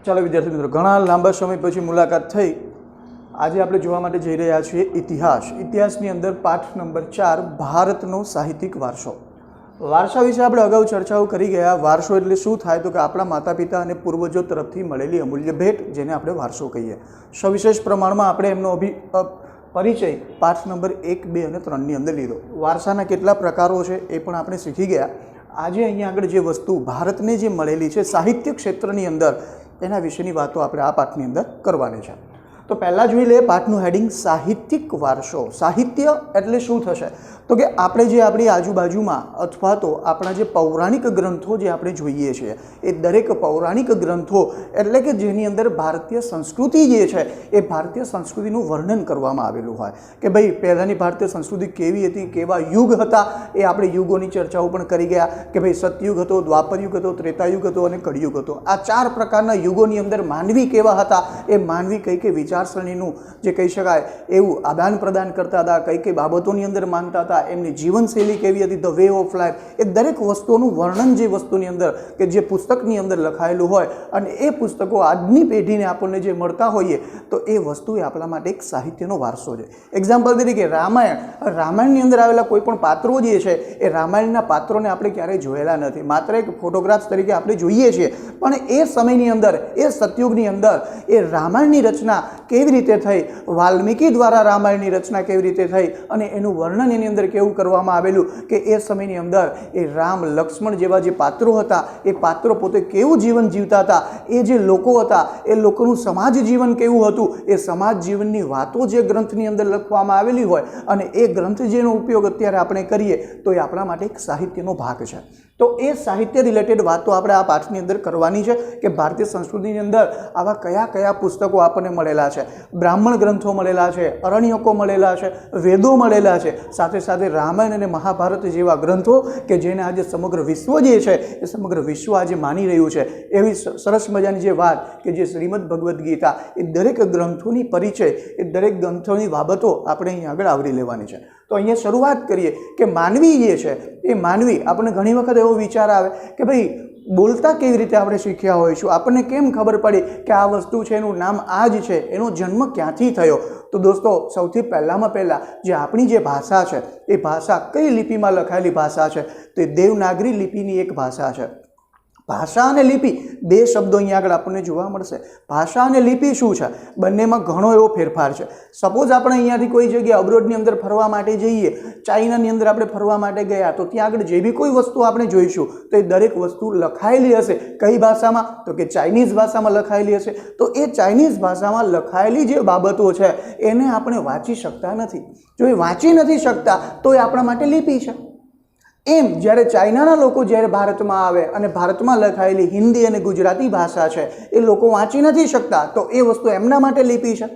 ચાલો વિદ્યાર્થી મિત્રો, ઘણા લાંબા સમય પછી મુલાકાત થઈ. આજે આપણે જોવા માટે જઈ રહ્યા છીએ ઇતિહાસ. ઇતિહાસની અંદર પાઠ નંબર 4 ભારતનો સાહિત્યિક વારસો. વારસા વિશે આપણે અગાઉ ચર્ચાઓ કરી ગયા. વારસો એટલે શું થાય તો કે આપણા માતા પિતા અને પૂર્વજો તરફથી મળેલી અમૂલ્ય ભેટ, જેને આપણે વારસો કહીએ. સવિશેષ પ્રમાણમાં આપણે એમનો પરિચય પાઠ નંબર 1, 2 અને 3ની અંદર લીધો. વારસાના કેટલા પ્રકારો છે એ પણ આપણે શીખી ગયા. આજે અહીંયા આગળ જે વસ્તુ ભારતને જે મળેલી છે સાહિત્ય ક્ષેત્રની અંદર, એના વિશેની વાતો આપણે આ પાઠની અંદર કરવાની છે. તો પહેલાં જોઈ લઈએ પાઠનું હેડિંગ સાહિત્યિક વારસો. સાહિત્ય એટલે શું થશે તો કે આપણે જે આપણી આજુબાજુમાં અથવા તો આપણા જે પૌરાણિક ગ્રંથો જે આપણે જોઈએ છીએ, એ દરેક પૌરાણિક ગ્રંથો એટલે કે જેની અંદર ભારતીય સંસ્કૃતિ જે છે એ ભારતીય સંસ્કૃતિનું વર્ણન કરવામાં આવેલું હોય કે ભાઈ પહેલાંની ભારતીય સંસ્કૃતિ કેવી હતી, કેવા યુગ હતા, એ આપણે યુગોની ચર્ચાઓ પણ કરી ગયા કે ભાઈ સતયુગ હતો, દ્વાપરયુગ હતો, ત્રેતાયુગ હતો અને કળિયુગ હતો. આ 4 પ્રકારના યુગોની અંદર માનવી કેવા હતા, એ માનવી કઈ કઈ વિચારસરણીનું જે કહી શકાય એવું આદાન પ્રદાન કરતા હતા, કઈ કઈ બાબતોની અંદર માનતા હતા, એમની જીવનશૈલી કેવી હતી, ધ વે ઓફ લાઈફ, એ દરેક વસ્તુઓનું વર્ણન જે વસ્તુની અંદર કે જે પુસ્તકની અંદર લખાયેલું હોય અને એ પુસ્તકો આજની પેઢીને આપણને જે મળતા હોઈએ તો એ વસ્તુ એ આપણા માટે એક સાહિત્યનો વારસો છે. એક્ઝામ્પલ તરીકે રામાયણની અંદર આવેલા કોઈ પણ પાત્રો જે છે એ રામાયણના પાત્રોને આપણે ક્યારેય જોયેલા નથી, માત્ર એક ફોટોગ્રાફ્સ તરીકે આપણે જોઈએ છીએ. પણ એ સમયની અંદર, એ સતયુગની અંદર એ રામાયણની રચના કેવી રીતે થઈ, વાલ્મીકી દ્વારા રામાયણની રચના કેવી રીતે થઈ અને એનું વર્ણન એની અંદર કેવું કરવામાં આવેલું કે એ સમયની અંદર એ રામ, લક્ષ્મણ જેવા જે પાત્રો હતા, એ પાત્રો પોતે કેવું જીવન જીવતા હતા, એ જે લોકો હતા એ લોકોનું સમાજ જીવન કેવું હતું, એ સમાજ જીવનની વાતો જે ગ્રંથની અંદર લખવામાં આવેલી હોય અને એ ગ્રંથ જેનો ઉપયોગ અત્યારે આપણે કરીએ તો એ આપણા માટે એક સાહિત્યનો ભાગ છે. તો એ સાહિત્ય રિલેટેડ વાતો આપણે આ પાઠની અંદર કરવાની છે કે ભારતીય સંસ્કૃતિની અંદર આવા કયા કયા પુસ્તકો આપણને મળેલા છે. બ્રાહ્મણ ગ્રંથો મળેલા છે, અરણ્યકો મળેલા છે, વેદો મળેલા છે, સાથે સાથે રામાયણ અને મહાભારત જેવા ગ્રંથો કે જેને આજે સમગ્ર વિશ્વ જે છે એ સમગ્ર વિશ્વ આજે માની રહ્યું છે. એવી સરસ મજાની જે વાત કે જે શ્રીમદ ભગવદ્ ગીતા, એ દરેક ગ્રંથોની પરિચય, એ દરેક ગ્રંથોની બાબતો આપણે અહીં આગળ આવરી લેવાની છે. તો અહીંયા શરૂઆત કરીએ કે માનવી જે છે એ માનવી, આપણને ઘણી વખત એવો વિચાર આવે કે ભાઈ બોલતા કેવી રીતે આપણે શીખ્યા હોઈશું, આપણને કેમ ખબર પડી કે આ વસ્તુ છે, એનું નામ આ જ છે, એનો જન્મ ક્યાંથી થયો. તો દોસ્તો, સૌથી પહેલાં જે આપણી જે ભાષા છે એ ભાષા કઈ લિપિમાં લખાયેલી ભાષા છે તો એ દેવનાગરી લિપિની એક ભાષા છે. ભાષા અને લિપિ બે શબ્દો અહીંયા આગળ આપણને જોવા મળશે. ભાષા અને લિપિ શું છે, બંનેમાં ઘણો એવો ફેરફાર છે. સપોઝ આપણે અહીંયાથી કોઈ જગ્યાએ અબ્રોડની અંદર ફરવા માટે જઈએ, ચાઇનાની અંદર આપણે ફરવા માટે ગયા, તો ત્યાં આગળ જે બી કોઈ વસ્તુ આપણે જોઈશું તો એ દરેક વસ્તુ લખાયેલી હશે. કઈ ભાષામાં તો કે ચાઇનીઝ ભાષામાં લખાયેલી હશે. તો એ ચાઇનીઝ ભાષામાં લખાયેલી જે બાબતો છે એને આપણે વાંચી શકતા નથી. જો એ વાંચી નથી શકતા તો એ આપણા માટે લિપિ છે. એમ જ્યારે ચાઇનાના લોકો જ્યારે ભારતમાં આવે અને ભારતમાં લખાયેલી હિન્દી અને ગુજરાતી ભાષા છે એ લોકો વાંચી નથી શકતા, તો એ વસ્તુ એમના માટે લિપિ છે.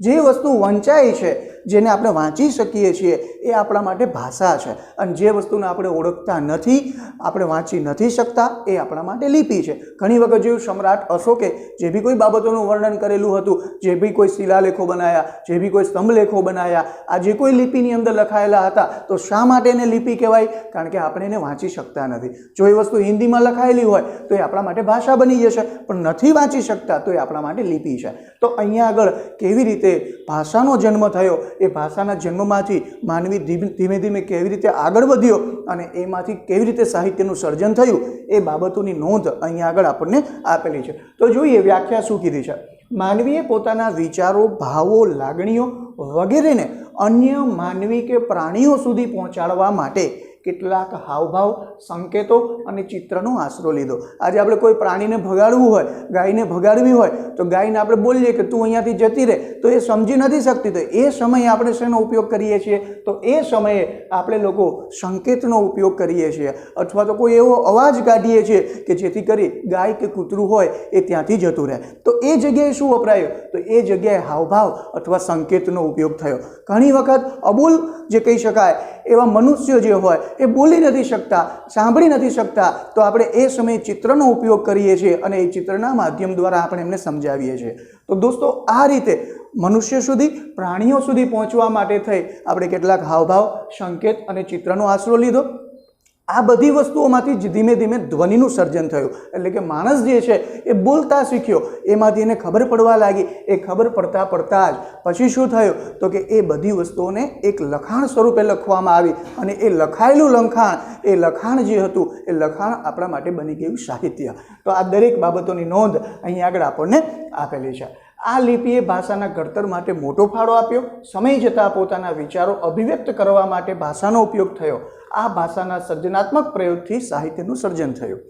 જે વસ્તુ વંચાય છે, જેને આપણે વાંચી શકીએ છીએ, એ આપણા માટે ભાષા છે. અને જે વસ્તુને આપણે ઓળખતા નથી, આપણે વાંચી નથી શકતા, એ આપણા માટે લિપિ છે. ઘણી વખત જેવું સમ્રાટ અશોકે જે બી કોઈ બાબતોનું વર્ણન કરેલું હતું, જે બી કોઈ શિલાલેખો બનાવ્યા, જે બી કોઈ સ્તંભલેખો બનાવ્યા, આ જે કોઈ લિપિની અંદર લખાયેલા હતા, તો શા માટે એને લિપિ કહેવાય? કારણ કે આપણે એને વાંચી શકતા નથી. જો એ વસ્તુ હિન્દીમાં લખાયેલી હોય તો એ આપણા માટે ભાષા બની જશે, પણ નથી વાંચી શકતા તો એ આપણા માટે લિપિ છે. તો અહીંયા આગળ કેવી રીતે ભાષાનો જન્મ થયો, એ ભાષાના જન્મમાંથી માનવી ધીમે ધીમે કેવી રીતે આગળ વધ્યો અને એમાંથી કેવી રીતે સાહિત્યનું સર્જન થયું, એ બાબતોની નોંધ અહીંયા આગળ આપણને આપેલી છે. તો જોઈએ વ્યાખ્યા શું કીધી છે. માનવીએ પોતાના વિચારો, ભાવો, લાગણીઓ વગેરેને અન્ય માનવી કે પ્રાણીઓ સુધી પહોંચાડવા માટે કેટલાક હાવભાવ, સંકેતો અને ચિત્રનો આશરો લીધો. આજે આપણે કોઈ પ્રાણીને ભગાડવું હોય, ગાયને ભગાડવી હોય, તો ગાયને આપણે બોલીએ કે તું અહીંયાથી જતી રહે, તો એ સમજી નથી શકતી. તો એ સમયે આપણે શેનો ઉપયોગ કરીએ છીએ? તો એ સમયે આપણે લોકો સંકેતનો ઉપયોગ કરીએ છીએ, અથવા તો કોઈ એવો અવાજ કાઢીએ છીએ કે જેથી કરી ગાય કે કૂતરું હોય એ ત્યાંથી જતું રહે. તો એ જગ્યાએ શું વપરાયું? તો એ જગ્યાએ હાવભાવ અથવા સંકેતનો ઉપયોગ થયો. ઘણી વખત અબોલ જે કહી શકાય એવા મનુષ્યો જે હોય એ બોલી નથી શકતા, સાંભળી નથી શકતા, તો આપણે એ સમયે ચિત્રનો ઉપયોગ કરીએ છીએ અને એ ચિત્રના માધ્યમ દ્વારા આપણે એમને સમજાવીએ છીએ. તો દોસ્તો, આ રીતે મનુષ્ય સુધી, પ્રાણીઓ સુધી પહોંચવા માટે થઈ આપણે કેટલાક હાવભાવ, સંકેત અને ચિત્રનો આશરો લીધો. આ બધી વસ્તુઓમાંથી જ ધીમે ધીમે ધ્વનિનું સર્જન થયું. એટલે કે માણસ જે છે એ બોલતા શીખ્યો, એમાંથી એને ખબર પડવા લાગી. એ ખબર પડતા પડતા જ પછી શું થયું તો કે એ બધી વસ્તુઓને એક લખાણ સ્વરૂપે લખવામાં આવી અને એ લખાયેલું લખાણ જે હતું એ લખાણ આપણા માટે બની ગયું સાહિત્ય. તો આ દરેક બાબતોની નોંધ અહીં આગળ આપણને આપેલી છે. આ લિપિએ ભાષાના ઘડતર માટે મોટો ફાળો આપ્યો. સમય જતાં પોતાના વિચારો અભિવ્યક્ત કરવા માટે ભાષાનો ઉપયોગ થયો. આ ભાષાના સર્જનાત્મક પ્રયોગથી સાહિત્યનું સર્જન થયું.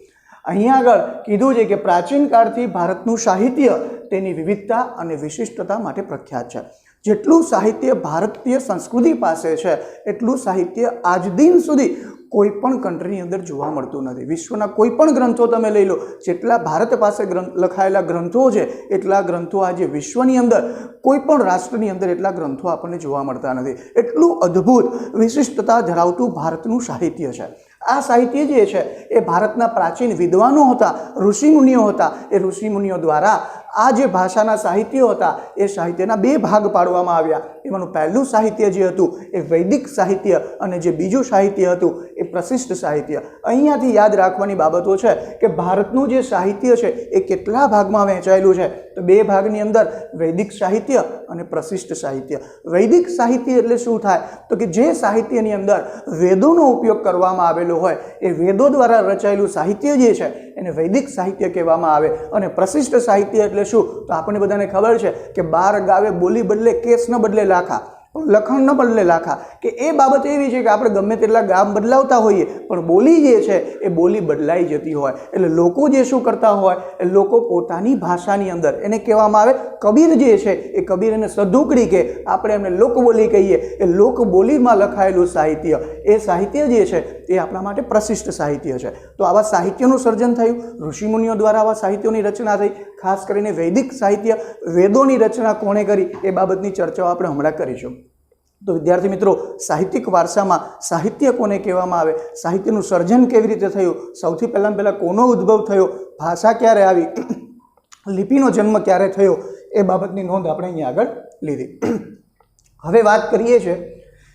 અહીંયા આગળ કીધું છે કે પ્રાચીન કાળથી ભારતનું સાહિત્ય તેની વિવિધતા અને વિશિષ્ટતા માટે પ્રખ્યાત છે. જેટલું સાહિત્ય ભારતીય સંસ્કૃતિ પાસે છે એટલું સાહિત્ય આજ દિન સુધી કોઈ પણ કન્ટ્રીની અંદર જોવા મળતું નથી. વિશ્વના કોઈ પણ ગ્રંથો તમે લઈ લો, જેટલા ભારત પાસે લખાયેલા ગ્રંથો છે એટલા ગ્રંથો આજે વિશ્વની અંદર કોઈ પણ રાષ્ટ્રની અંદર એટલા ગ્રંથો આપણને જોવા મળતા નથી. એટલું અદ્ભુત વિશિષ્ટતા ધરાવતું ભારતનું સાહિત્ય છે. આ સાહિત્ય જે છે એ ભારતના પ્રાચીન વિદ્વાનો હતા, ઋષિમુનિઓ હતા. એ ઋષિમુનિઓ દ્વારા આ જે ભાષાના સાહિત્યો હતા એ સાહિત્યના બે ભાગ પાડવામાં આવ્યા. એમાંનું પહેલું સાહિત્ય જે હતું એ વૈદિક સાહિત્ય અને જે બીજું સાહિત્ય હતું એ પ્રશિષ્ટ સાહિત્ય. અહીંયાથી યાદ રાખવાની બાબતો છે કે ભારતનું જે સાહિત્ય છે એ કેટલા ભાગમાં વહેંચાયેલું છે. તો બે ભાગની અંદર વૈદિક સાહિત્ય અને પ્રશિષ્ટ સાહિત્ય. વૈદિક સાહિત્ય એટલે શું થાય તો કે જે સાહિત્યની અંદર વેદોનો ઉપયોગ કરવામાં આવેલો હોય એ વેદો દ્વારા રચાયેલું સાહિત્ય જે છે એને વૈદિક સાહિત્ય કહેવામાં આવે. અને પ્રશિષ્ટ સાહિત્ય એટલે શું તો આપણને બધાને ખબર છે કે 12 ગાવે બોલી બદલે કેસ ન બદલે લાખા, લખણ ન બદલે લાખા. કે એ બાબત એવી છે કે આપણે ગમે તેટલા ગામ બદલાવતા હોઈએ પણ બોલી જે છે એ બોલી બદલાઈ જતી હોય. એટલે લોકો જે શું કરતા હોય એ લોકો પોતાની ભાષાની અંદર એને કહેવામાં આવે કબીર જે છે એ કબીર એને સધુકડી કે આપણે એમને લોકબોલી કહીએ. એ લોકબોલીમાં લખાયેલું સાહિત્ય એ સાહિત્ય જે છે એ આપણા માટે પ્રશિષ્ટ સાહિત્ય છે. તો આવા સાહિત્યનું સર્જન થયું. ઋષિમુનિઓ દ્વારા આવા સાહિત્યોની રચના થઈ. ખાસ કરીને વૈદિક સાહિત્ય, વેદોની રચના કોણે કરી એ બાબતની ચર્ચાઓ આપણે હમણાં કરીશું. તો વિદ્યાર્થી મિત્રો, સાહિત્યિક વારસામાં સાહિત્ય કોને કહેવામાં આવે, સાહિત્યનું સર્જન કેવી રીતે થયું, સૌથી પહેલાં કોનો ઉદ્ભવ થયો, ભાષા ક્યારે આવી, લિપિનો જન્મ ક્યારે થયો, એ બાબતની નોંધ આપણે અહીંયા આગળ લીધી. હવે વાત કરીએ છીએ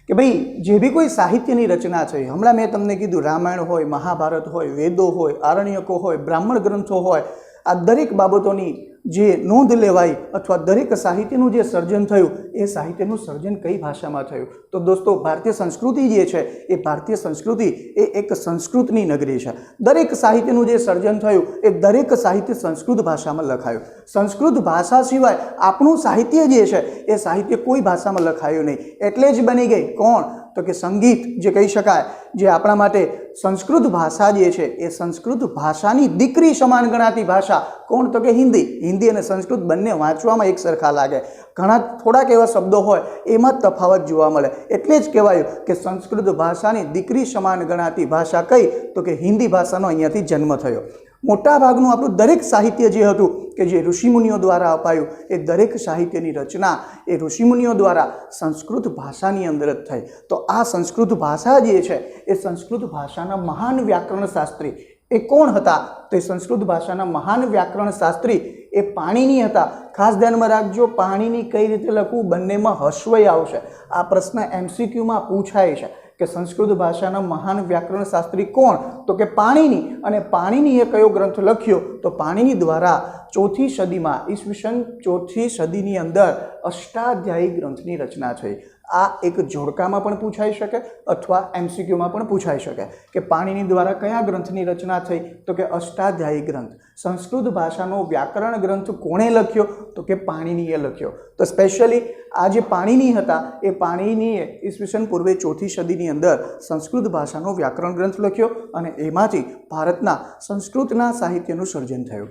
કે ભાઈ જે બી કોઈ સાહિત્યની રચના છે, હમણાં મેં તમને કીધું રામાયણ હોય, મહાભારત હોય, વેદો હોય, આરણ્યકો હોય, બ્રાહ્મણ ગ્રંથો હોય, આ દરેક બાબતોની જે નોંધ લેવાય અથવા દરેક સાહિત્યનું જે સર્જન થયું એ સાહિત્યનું સર્જન કઈ ભાષામાં થયું. તો દોસ્તો, ભારતીય સંસ્કૃતિ જે છે એ ભારતીય સંસ્કૃતિ એ એક સંસ્કૃતની નગરી છે. દરેક સાહિત્યનું જે સર્જન થયું એ દરેક સાહિત્ય સંસ્કૃત ભાષામાં લખાયું. સંસ્કૃત ભાષા સિવાય આપણું સાહિત્ય જે છે એ સાહિત્ય કોઈ ભાષામાં લખાયું નહીં. એટલે જ બની ગઈ કોણ તો કે સંગીત જે કહી શકાય, જે આપણા માટે સંસ્કૃત ભાષા જે છે એ સંસ્કૃત ભાષાની દીકરી સમાન ગણાતી ભાષા કોણ તો કે હિન્દી. હિન્દી અને સંસ્કૃત બંને વાંચવામાં એક સરખા લાગે, ઘણા થોડાક એવા શબ્દો હોય એમાં જ તફાવત જોવા મળે. એટલે જ કહેવાયું કે સંસ્કૃત ભાષાની દીકરી સમાન ગણાતી ભાષા કઈ તો કે હિન્દી ભાષાનો અહીંયાથી જન્મ થયો. મોટાભાગનું આપણું દરેક સાહિત્ય જે હતું કે જે ઋષિમુનિઓ દ્વારા અપાયું એ દરેક સાહિત્યની રચના એ ઋષિમુનિઓ દ્વારા સંસ્કૃત ભાષાની અંદર જ થઈ. તો આ સંસ્કૃત ભાષા જે છે એ સંસ્કૃત ભાષાના મહાન વ્યાકરણ શાસ્ત્રી એ કોણ હતા તો એ સંસ્કૃત ભાષાના મહાન વ્યાકરણ શાસ્ત્રી એ પાણિની હતા. ખાસ ધ્યાનમાં રાખજો, પાણિની કઈ રીતે લખવું, બંનેમાં હસ્વય આવશે. આ પ્રશ્ન MCQમાં પૂછાય છે કે સંસ્કૃત ભાષાના મહાન વ્યાકરણ શાસ્ત્રી કોણ તો કે પાણિની. અને પાણિનીએ કયો ગ્રંથ લખ્યો તો પાણિની દ્વારા 4મી સદીમાં ઈસવીસન 4મી સદીની અંદર અષ્ટાધ્યાયી ગ્રંથની રચના થઈ. આ એક જોડકામાં પણ પૂછાઈ શકે અથવા MCQમાં પણ પૂછાઈ શકે કે પાણિની દ્વારા કયા ગ્રંથની રચના થઈ તો કે અષ્ટાધ્યાયી ગ્રંથ. સંસ્કૃત ભાષાનો વ્યાકરણ ગ્રંથ કોણે લખ્યો તો કે પાણિનીએ લખ્યો. તો સ્પેશિયલી આ જે પાણિની હતા એ પાણિનીએ ઈસવીસન પૂર્વે 4મી સદીની અંદર સંસ્કૃત ભાષાનો વ્યાકરણ ગ્રંથ લખ્યો અને એમાંથી ભારતના સંસ્કૃતના સાહિત્યનું સર્જન થયું.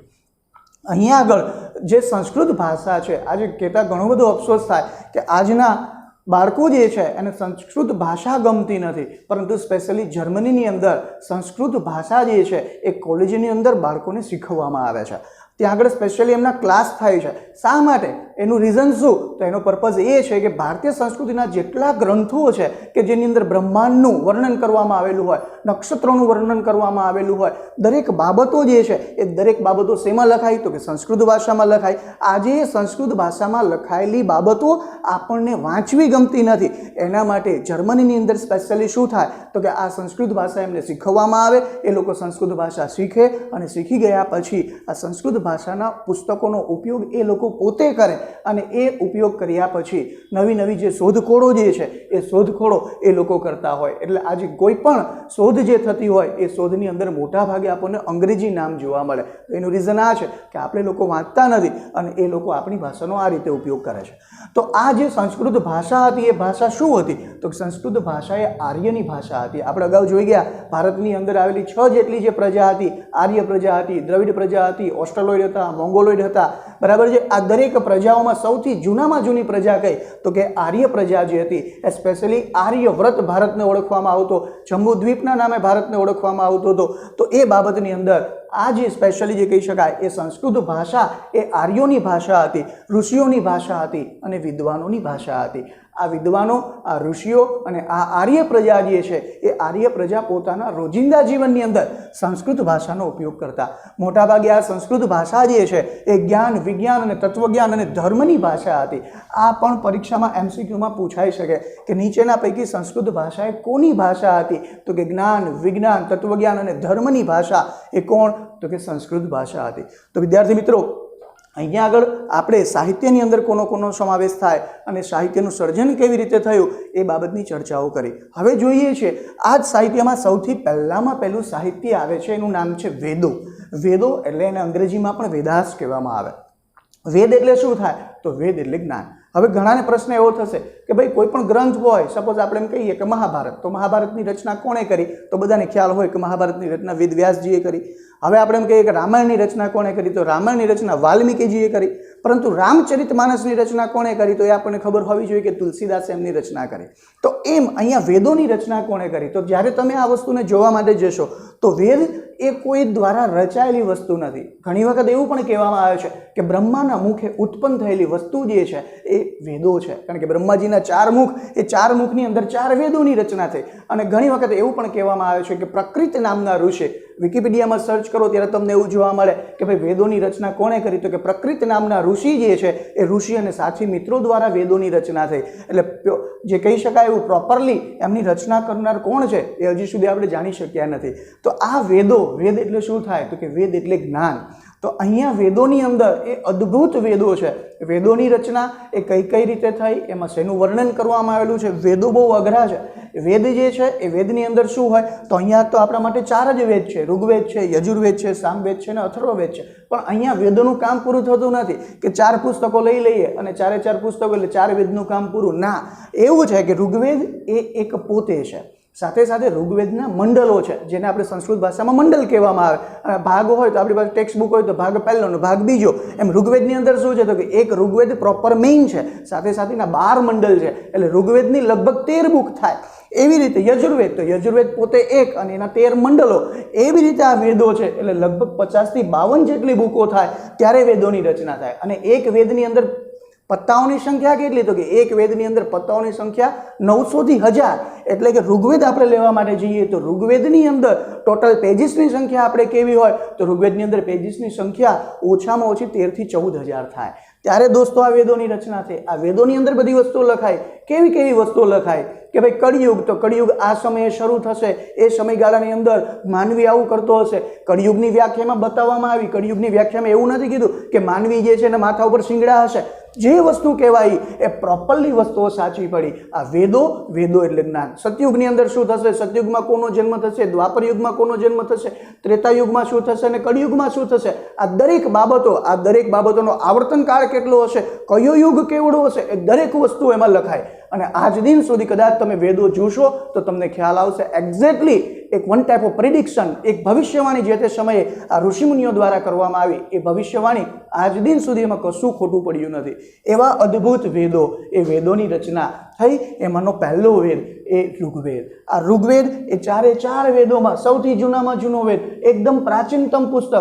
અહીંયા આગળ જે સંસ્કૃત ભાષા છે, આજે કહેતા ઘણો બધો અફસોસ થાય કે આજના બાળકો જે છે એને સંસ્કૃત ભાષા ગમતી નથી, પરંતુ સ્પેશિયલી જર્મનીની અંદર સંસ્કૃત ભાષા જે છે એ કોલેજની અંદર બાળકોને શીખવવામાં આવે છે. ત્યાં આગળ સ્પેશિયલી એમના ક્લાસ થાય છે. શા માટે? એનું રીઝન શું? તો એનો પર્પઝ એ છે કે ભારતીય સંસ્કૃતિના જેટલા ગ્રંથો છે કે જેની અંદર બ્રહ્માંડનું વર્ણન કરવામાં આવેલું હોય, નક્ષત્રોનું વર્ણન કરવામાં આવેલું હોય, દરેક બાબતો જે છે એ દરેક બાબતો શેમાં લખાય? તો કે સંસ્કૃત ભાષામાં લખાય. આજે સંસ્કૃત ભાષામાં લખાયેલી બાબતો આપણને વાંચવી ગમતી નથી. એના માટે જર્મનીની અંદર સ્પેશિયલી શું થાય? તો કે આ સંસ્કૃત ભાષા એમને શીખવવામાં આવે, એ લોકો સંસ્કૃત ભાષા શીખે અને શીખી ગયા પછી આ સંસ્કૃત ભાષાના પુસ્તકોનો ઉપયોગ એ લોકો પોતે કરે અને એ ઉપયોગ કર્યા પછી નવી નવી જે શોધખોળો જે છે એ શોધખોળો એ લોકો કરતા હોય. એટલે આજે કોઈ પણ શોધ જે થતી હોય એ શોધની અંદર મોટા ભાગે આપણને અંગ્રેજી નામ જોવા મળે. એનું રીઝન આ છે કે આપણે લોકો વાંચતા નથી અને એ લોકો આપણી ભાષાનો આ રીતે ઉપયોગ કરે છે. તો આ જે સંસ્કૃત ભાષા હતી એ ભાષા શું હતી? તો સંસ્કૃત ભાષા એ આર્યની ભાષા હતી. આપણે અગાઉ જોઈ ગયા ભારતની અંદર આવેલી 6 જેટલી જે પ્રજા હતી, આર્ય પ્રજા હતી, દ્રવિડ પ્રજા હતી, ઓસ્ટ્રોલોઇડ હતા, મોંગોલોઇડ હતા, બરાબર છે. આ દરેક પ્રજાઓમાં સૌથી જૂનામાં જૂની પ્રજા કઈ? તો કે આર્ય પ્રજા જે હતી એ સ્પેશિયલી આર્યવ્રત ભારતને ઓળખવામાં આવતો, જંબુદ્વીપના નામે ભારતને ઓળખવામાં આવતો હતો. તો એ બાબતની અંદર આ જે સ્પેશિયલી જે કહી શકાય એ સંસ્કૃત ભાષા એ આર્યોની ભાષા હતી, ઋષિઓની ભાષા હતી અને વિદ્વાનોની ભાષા હતી. આ વિદ્વાનો, આ ઋષિઓ અને આ આર્ય પ્રજા જે છે એ આર્ય પ્રજા પોતાના રોજિંદા જીવનની અંદર સંસ્કૃત ભાષાનો ઉપયોગ કરતા. મોટાભાગે આ સંસ્કૃત ભાષા જે છે એ જ્ઞાન, વિજ્ઞાન અને તત્વજ્ઞાન અને ધર્મની ભાષા હતી. આ પણ પરીક્ષામાં MCQમાં પૂછાઈ શકે કે નીચેના પૈકી સંસ્કૃત ભાષા એ કોની ભાષા હતી? તો કે જ્ઞાન, વિજ્ઞાન, તત્વજ્ઞાન અને ધર્મની ભાષા એ કોણ? તો કે સંસ્કૃત ભાષા હતી. તો વિદ્યાર્થી મિત્રો, અહીંયા આગળ આપણે સાહિત્યની અંદર કોનો સમાવેશ થાય અને સાહિત્યનું સર્જન કેવી રીતે થયું એ બાબતની ચર્ચાઓ કરી. હવે જોઈએ છે આ જ સાહિત્યમાં સૌથી પહેલું સાહિત્ય આવે છે, એનું નામ છે વેદો. વેદો એટલે એને અંગ્રેજીમાં પણ વેદાસ કહેવામાં આવે. વેદ એટલે શું થાય? તો વેદ એટલે જ્ઞાન. હવે ઘણાને પ્રશ્ન એવો થશે કે ભાઈ કોઈ પણ ગ્રંથ હોય, સપોઝ આપણે એમ કહીએ કે મહાભારત, તો મહાભારતની રચના કોણે કરી? તો બધાને ખ્યાલ હોય કે મહાભારતની રચના વેદ વ્યાસજીએ કરી. હવે આપણે એમ કહીએ કે રામાયણની રચના કોણે કરી? તો રામાયણની રચના વાલ્મીકીજીએ કરી. પરંતુ રામચરિતમાનસની રચના કોણે કરી? તો એ આપણને ખબર હોવી જોઈએ કે તુલસીદાસે એમની રચના કરી. તો એમ અહીંયા વેદોની રચના કોણે કરી? તો જ્યારે તમે આ વસ્તુને જોવા માટે જશો તો વેદ એ કોઈ દ્વારા રચાયેલી વસ્તુ નથી. ઘણી વખત એવું પણ કહેવામાં આવે છે કે બ્રહ્માના મુખે ઉત્પન્ન થયેલી વસ્તુ જે છે એ વેદો છે. કારણ કે બ્રહ્માજીના 4 મુખ, એ 4 મુખની અંદર 4 વેદોની રચના થઈ. અને ઘણી વખત એવું પણ કહેવામાં આવે છે કે પ્રકૃત નામના ઋષિ, વિકિપીડિયામાં સર્ચ કરો ત્યારે તમને એવું જોવા મળે કે ભાઈ વેદોની રચના કોણે કરી? તો કે પ્રકૃત નામના ઋષિ જે છે એ ઋષિ અને સાથી મિત્રો દ્વારા વેદોની રચના થઈ. એટલે જે કહી શકાય એવું પ્રોપરલી એમની રચના કરનાર કોણ છે એ હજી સુધી આપણે જાણી શક્યા નથી. તો આ વેદો, વેદ એટલે શું થાય? તો કે વેદ એટલે જ્ઞાન. તો અહીંયા વેદોની અંદર એ અદ્ભુત વેદો છે. વેદોની રચના એ કઈ રીતે થઈ, એમાં શેનું વર્ણન કરવામાં આવેલું છે? વેદો બહુ અઘરા છે. વેદ જે છે એ વેદની અંદર શું હોય? તો અહીંયા તો આપણા માટે 4 જ વેદ છે, ઋગ્વેદ છે, યજુર્વેદ છે, સામવેદ છે અને અથર્વવેદ છે. પણ અહીંયા વેદોનું કામ પૂરું થતું નથી કે 4 પુસ્તકો લઈ લઈએ અને 4 પુસ્તકો એટલે 4 વેદનું કામ પૂરું. ના, એવું છે કે ઋગ્વેદ એ એક પોતે છે. સાથે સાથે ઋગ્વેદના મંડળો છે, જેને આપણે સંસ્કૃત ભાષામાં મંડળ કહેવામાં આવે. અને ભાગ હોય તો આપણી પાસે ટેક્સ્ટ બુક હોય તો ભાગ પહેલો અને ભાગ બીજો. એમ ઋગ્વેદની અંદર શું છે? તો કે એક ઋગ્વેદ પ્રોપર મેઇન છે, સાથે સાથેના 12 મંડળ છે. એટલે ઋગ્વેદની લગભગ 13 બુક થાય. એવી રીતે યજુર્વેદ, તો યજુર્વેદ પોતે એક અને એના 13 મંડળો. એવી રીતે આ વેદો છે એટલે લગભગ 50 થી 52 જેટલી બુકો થાય ત્યારે વેદોની રચના થાય. અને એક વેદની અંદર પત્તાઓની સંખ્યા કેટલી? તો કે એક વેદની અંદર પત્તાઓની સંખ્યા 900 થી 1000. એટલે કે ઋગ્વેદ આપણે લેવા માટે જઈએ તો ઋગ્વેદની અંદર ટોટલ પેજીસની સંખ્યા આપણે કેવી હોય? તો ઋગ્વેદની અંદર પેજીસની સંખ્યા ઓછામાં ઓછી 13 થી 14,000 થાય. ત્યારે દોસ્તો આ વેદોની રચના થઈ. આ વેદોની અંદર બધી વસ્તુઓ લખાય. કેવી વસ્તુઓ લખાય? કે ભાઈ કળિયુગ, તો કળિયુગ આ સમયે શરૂ થશે, એ સમયગાળાની અંદર માનવી આવું કરતો હશે. કળિયુગની વ્યાખ્યામાં બતાવવામાં આવી. કળિયુગની વ્યાખ્યામાં એવું નથી કીધું કે માનવી જે છે એના માથા ઉપર શિંગડા હશે. જે વસ્તુ કહેવાય એ પ્રોપરલી વસ્તુઓ સાચી પડી. આ વેદો એટલે જ્ઞાન. સતયુગની અંદર શું થશે? સતયુગમાં કોનો જન્મ થશે? દ્વાપર યુગમાં કોનો જન્મ થશે? ત્રેતાયુગમાં શું થશે અને કળિયુગમાં શું થશે? આ દરેક બાબતોનો આવર્તન કાળ કેટલો હશે, કયો યુગ કેવડો હશે, એ દરેક વસ્તુ એમાં લખાય. અને આજ દિન સુધી કદાચ તમે વેદો જોશો તો તમને ખ્યાલ આવશે એક્ઝેક્ટલી એક વન ટાઈપ ઓફ પ્રિડિક્શન, એક ભવિષ્યવાણી જે તે સમયે આ ઋષિમુનિઓ દ્વારા કરવામાં આવી. એ ભવિષ્યવાણી આજ દિન સુધી એમાં કશું ખોટું પડ્યું નથી. એવા અદ્ભુત વેદો, એ વેદોની રચના થઈ એમાંનો પહેલો વેદ એ ઋગ્વેદ. આ ઋગ્વેદ એ ચારે ચાર વેદોમાં સૌથી જૂનામાં જૂનો વેદ, એકદમ પ્રાચીનતમ પુસ્તક.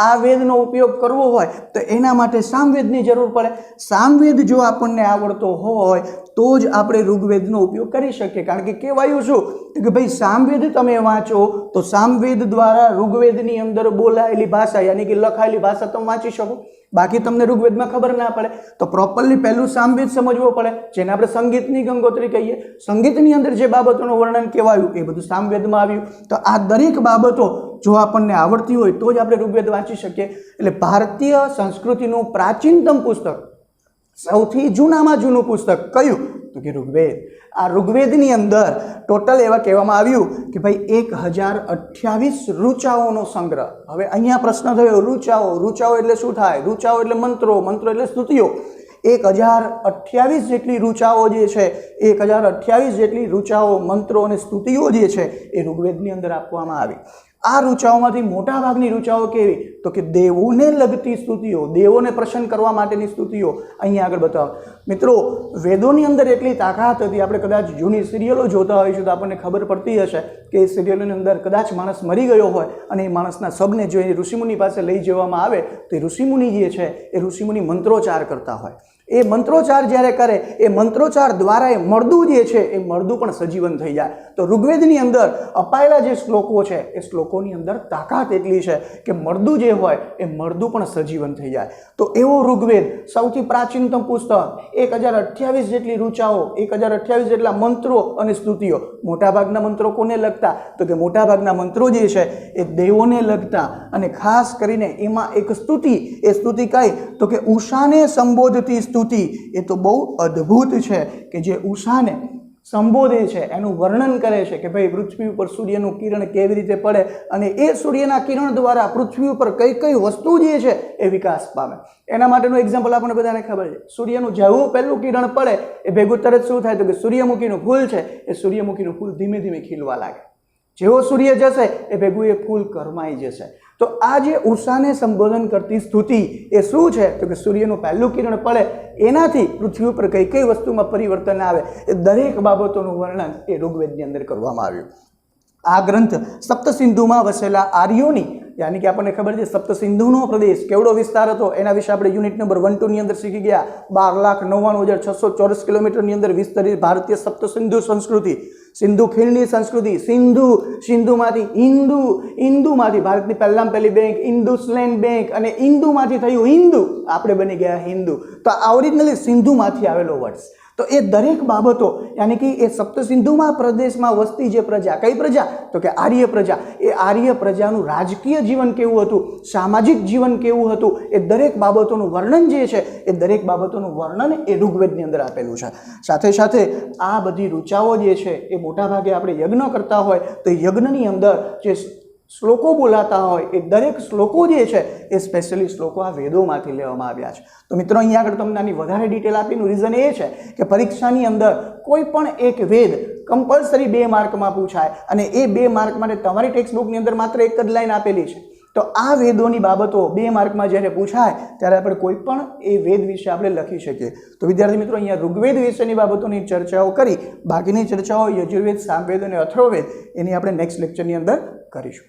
આ વેદનો ઉપયોગ કરવો હોય તો એના માટે સામવેદની જરૂર પડે. સામવેદ જો આપણને આવડતો હોય તો જ આપણે ઋગ્વેદનો ઉપયોગ કરી શકીએ. કારણ કે કહેવાયું શું કે ભાઈ સામવેદ તમે વાંચો તો સામવેદ દ્વારા ઋગ્વેદની અંદર બોલાયેલી ભાષા યાની કે લખાયેલી ભાષા તમે વાંચી શકો. બાકી તમને ઋગ્વેદમાં ખબર ના પડે તો પ્રોપરલી પહેલું સામવેદ સમજવો પડે, જેને આપણે સંગીતની ગંગોત્રી કહીએ. સંગીતની અંદર જે બાબતોનું વર્ણન કહેવાયું એ બધું સામવેદમાં આવ્યું. તો આ દરેક બાબતો જો આપણને આવડતી હોય તો જ આપણે ઋગ્વેદ વાંચી શકીએ. એટલે ભારતીય સંસ્કૃતિનું પ્રાચીનતમ પુસ્તક, સૌથી જૂનામાં જૂનું પુસ્તક કયું તો કે ઋગ્વેદ. આ ઋગ્વેદની અંદર ટોટલ એવા કહેવામાં આવ્યું કે ભાઈ 1028 ઋચાઓનો સંગ્રહ. હવે અહીંયા પ્રશ્ન થયો ઋચાઓ. ઋચાઓ એટલે શું થાય? ઋચાઓ એટલે મંત્રો, મંત્રો એટલે સ્તુતિઓ. 1028 જેટલી ઋચાઓ જે છે, 1028 જેટલી ઋચાઓ, મંત્રો અને સ્તુતિઓ જે છે એ ઋગ્વેદની અંદર આપવામાં આવી. આ ઋચાઓમાંથી મોટા ભાગની ઋચાઓ કેવી તો કે દેવોને લગતી સ્તુતિઓ, દેવોને પ્રસન્ન કરવા માટેની સ્તુતિઓ અહીંયા આગળ બતાવો. મિત્રો વેદોની અંદર એટલી તાકાત હતી. આપણે કદાચ જૂની સિરિયલો જોતા હોઈશું તો આપણને ખબર પડતી હશે કે એ સિરિયલોની અંદર કદાચ માણસ મરી ગયો હોય અને એ માણસના શબને જો એ ઋષિમુનિ પાસે લઈ જવામાં આવે તો એ ઋષિમુનિ જે છે એ ઋષિમુનિ મંત્રોચ્ચાર કરતા હોય. એ મંત્રોચ્ચાર જ્યારે કરે એ મંત્રોચ્ચાર દ્વારા એ મળદું જે છે એ મળદું પણ સજીવન થઈ જાય. તો ઋગ્વેદની અંદર અપાયેલા જે શ્લોકો છે એ શ્લોકોની અંદર તાકાત એટલી છે કે મળદું જે હોય એ મળદું પણ સજીવન થઈ જાય. તો એવો ઋગ્વેદ સૌથી પ્રાચીનતમ પુસ્તક, 1028 જેટલી ઋચાઓ, 1028 જેટલા મંત્રો અને સ્તુતિઓ. મોટાભાગના મંત્રો કોને લગતા તો કે મોટાભાગના મંત્રો જે છે એ દેવોને લગતા. અને ખાસ કરીને એમાં એક સ્તુતિ, એ સ્તુતિ કઈ તો કે ઉષાને સંબોધતી સ્તુતિ. એ તો બહુ અદ્ભુત છે કે જે ઉષાને સંબોધે છે, એનું વર્ણન કરે છે કે ભાઈ પૃથ્વી ઉપર સૂર્યનું કિરણ કેવી રીતે પડે અને એ સૂર્યના કિરણ દ્વારા પૃથ્વી ઉપર કઈ કઈ વસ્તુ જે છે એ વિકાસ પામે. એના માટેનું એક્ઝામ્પલ આપણને બધાને ખબર છે. સૂર્યનું જેવું પહેલું કિરણ પડે એ ભેગું તરત શું થાય તો કે સૂર્યમુખીનું ફૂલ છે એ સૂર્યમુખીનું ફૂલ ધીમે ધીમે ખીલવા લાગે. જેવો સૂર્ય જશે એ ભેગું એ ફૂલ કરમાઈ જશે. તો આ જે ઉષાને સંબોધન કરતી સ્તુતિ એ શું છે તો કે સૂર્યનું પહેલું કિરણ પડે એનાથી પૃથ્વી ઉપર કઈ કઈ વસ્તુમાં પરિવર્તન આવે એ દરેક બાબતોનું વર્ણન એ ઋગ્વેદની અંદર કરવામાં આવ્યું. આ ગ્રંથ સપ્તસિંધુમાં વસેલા આર્યોની યાની કે આપણને ખબર છે સપ્તસિંધુનો પ્રદેશ કેવડો વિસ્તાર હતો એના વિશે આપણે યુનિટ નંબર 1-2 ની અંદર શીખી ગયા. 12,99,600 ચોરસ કિલોમીટરની અંદર વિસ્તરિત ભારતીય સપ્તસિંધુ સંસ્કૃતિ, સિંધુ ખીણની સંસ્કૃતિ. સિંધુમાંથી હિન્દુમાંથી ભારતની પહેલામાં પહેલી બેંક ઇન્ડસલેન્ડ બેંક અને ઇન્દુમાંથી થયું હિન્દુ, આપણે બની ગયા હિન્દુ. તો આ ઓરિજિનલી સિંધુમાંથી આવેલો વર્ડ. તો એ દરેક બાબતો યાની કે એ સપ્તસિંધુમાં પ્રદેશમાં વસતી જે પ્રજા, કઈ પ્રજા તો કે આર્ય પ્રજા, એ આર્ય પ્રજાનું રાજકીય જીવન કેવું હતું, સામાજિક જીવન કેવું હતું, એ દરેક બાબતોનું વર્ણન જે છે એ દરેક બાબતોનું વર્ણન એ ઋગ્વેદની અંદર આપેલું છે. સાથે સાથે આ બધી ઋચાઓ જે છે એ મોટાભાગે આપણે યજ્ઞ કરતા હોય તો યજ્ઞની અંદર જે શ્લોકો બોલાતા હોય એ દરેક શ્લોકો જે છે એ સ્પેશિયલી શ્લોકો આ વેદોમાંથી લેવામાં આવ્યા છે. તો મિત્રો અહીંયા આગળ તમને આની વધારે ડિટેલ આપીનું રીઝન એ છે કે પરીક્ષાની અંદર કોઈ પણ એક વેદ કમ્પલસરી 2 માર્કમાં પૂછાય અને એ 2 માર્ક માટે તમારી ટેક્સ્ટ બુકની અંદર માત્ર એક જ લાઈન આપેલી છે. તો આ વેદોની બાબતો 2 માર્કમાં જ્યારે પૂછાય ત્યારે આપણે કોઈ પણ એ વેદ વિશે આપણે લખી શકીએ. તો વિદ્યાર્થી મિત્રો અહીંયા ઋગ્વેદ વિશેની બાબતોની ચર્ચાઓ કરી, બાકીની ચર્ચાઓ યજુર્વેદ, સામવેદ અને અથર્વવેદ એની આપણે નેક્સ્ટ લેક્ચરની અંદર કરીશું.